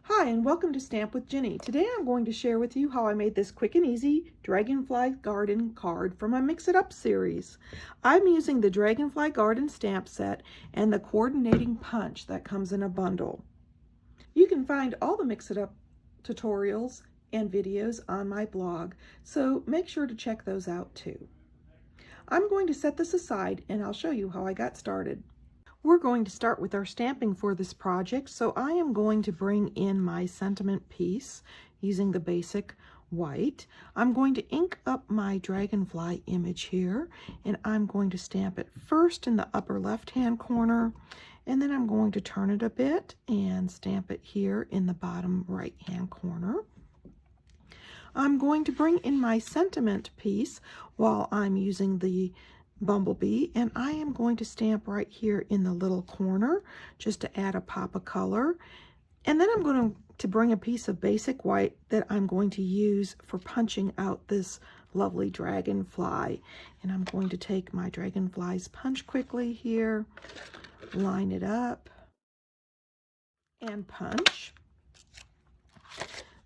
Hi and welcome to Stamp with Ginny. Today I'm going to share with you how I made this quick and easy Dragonfly Garden card from my Mix It Up series. I'm using the Dragonfly Garden stamp set and the coordinating punch that comes in a bundle. You can find all the Mix It Up tutorials and videos on my blog, so make sure to check those out too. I'm going to set this aside and I'll show you how I got started. We're going to start with our stamping for this project, so I am going to bring in my sentiment piece using the basic white. I'm going to ink up my dragonfly image here, and I'm going to stamp it first in the upper left-hand corner, and then I'm going to turn it a bit and stamp it here in the bottom right-hand corner. I'm going to bring in my sentiment piece while I'm using the bumblebee, and I am going to stamp right here in the little corner just to add a pop of color. And then I'm going to bring a piece of basic white that I'm going to use for punching out this lovely dragonfly. And I'm going to take my dragonfly's punch quickly here, line it up, and punch.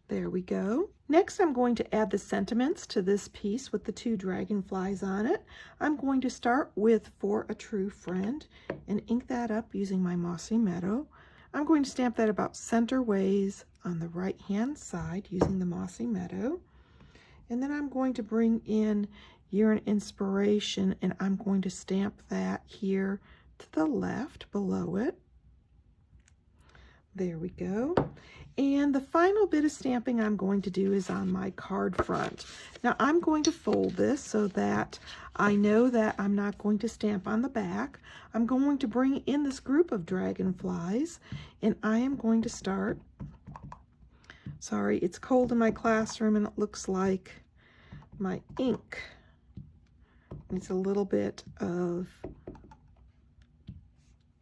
There we go. Next, I'm going to add the sentiments to this piece with the two dragonflies on it. I'm going to start with For a True Friend and ink that up using my Mossy Meadow. I'm going to stamp that about center ways on the right-hand side using the Mossy Meadow. And then I'm going to bring in You're an Inspiration, and I'm going to stamp that here to the left below it. There we go. And the final bit of stamping I'm going to do is on my card front. Now I'm going to fold this so that I know that I'm not going to stamp on the back. I'm going to bring in this group of dragonflies, and I am going to start. Sorry, it's cold in my classroom and it looks like my ink needs a little bit of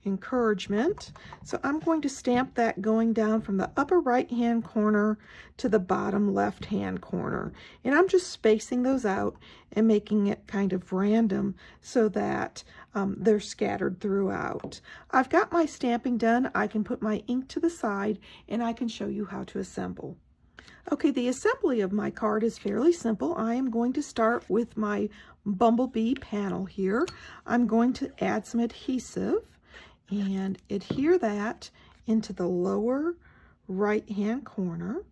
encouragement. So I'm going to stamp that going down from the upper right hand corner to the bottom left hand corner, and I'm just spacing those out and making it kind of random so that they're scattered throughout. I've got my stamping done. I can put my ink to the side and I can show you how to assemble. Okay, the assembly of my card is fairly simple. I am going to start with my bumblebee panel here. I'm going to add some adhesive and adhere that into the lower right-hand corner.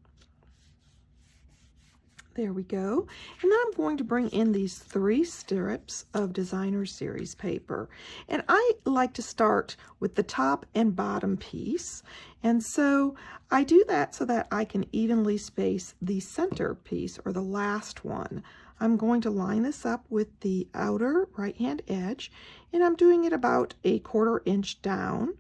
There we go. And then I'm going to bring in these 3 strips of Designer Series paper. And I like to start with the top and bottom piece. And so I do that so that I can evenly space the center piece, or the last one. I'm going to line this up with the outer right-hand edge, and I'm doing it about 1/4 inch down.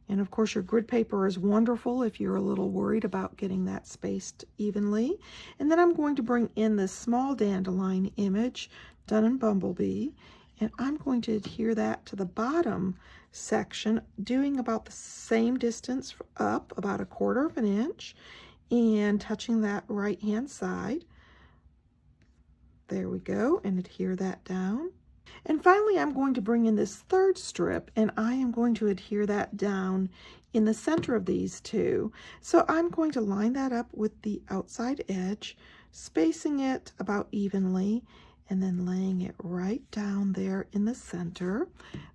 And of course your grid paper is wonderful if you're a little worried about getting that spaced evenly. And then I'm going to bring in this small dandelion image done in bumblebee, and I'm going to adhere that to the bottom section, doing about the same distance up, about 1/4 inch, and touching that right hand side. There we go, and adhere that down. And finally, I'm going to bring in this 3rd strip, and I am going to adhere that down in the center of these 2. So I'm going to line that up with the outside edge, spacing it about evenly, and then laying it right down there in the center.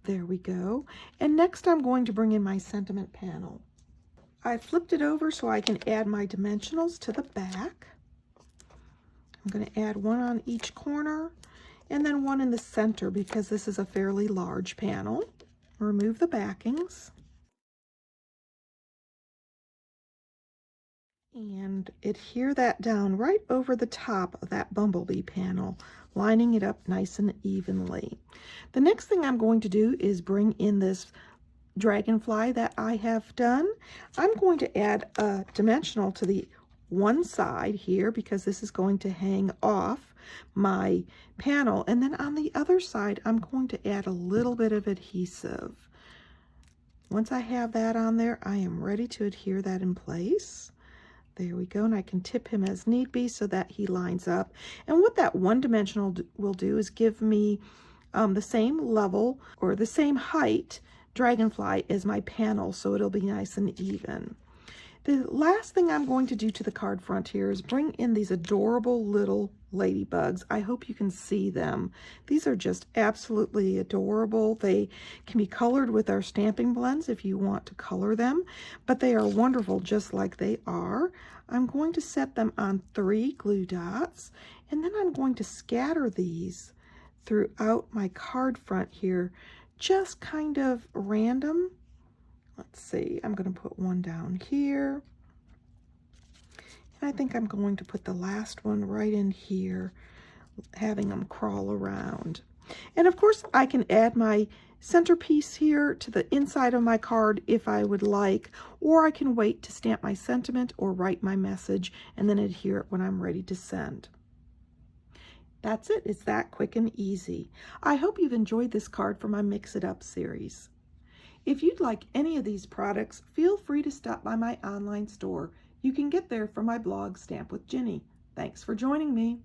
There we go. And next I'm going to bring in my sentiment panel. I flipped it over so I can add my dimensionals to the back. I'm going to add one on each corner and then one in the center because this is a fairly large panel. Remove the backings and adhere that down right over the top of that bumblebee panel, lining it up nice and evenly. The next thing I'm going to do is bring in this dragonfly that I have done. I'm going to add a dimensional to the one side here because this is going to hang off my panel, and then on the other side I'm going to add a little bit of adhesive. Once I have that on there, I am ready to adhere that in place. There we go, and I can tip him as need be so that he lines up. And what that one dimensional will do is give me the same level or the same height dragonfly as my panel, so it'll be nice and even. The last thing I'm going to do to the card front here is bring in these adorable little ladybugs. I hope you can see them. These are just absolutely adorable. They can be colored with our stamping blends if you want to color them, but they are wonderful just like they are. I'm going to set them on 3 glue dots, and then I'm going to scatter these throughout my card front here, just kind of random. Let's see, I'm going to put one down here. And I think I'm going to put the last one right in here, having them crawl around. And of course, I can add my centerpiece here to the inside of my card if I would like, or I can wait to stamp my sentiment or write my message and then adhere it when I'm ready to send. That's it. It's that quick and easy. I hope you've enjoyed this card for my Mix It Up series. If you'd like any of these products, feel free to stop by my online store. You can get there from my blog, Stamp with Jini. Thanks for joining me.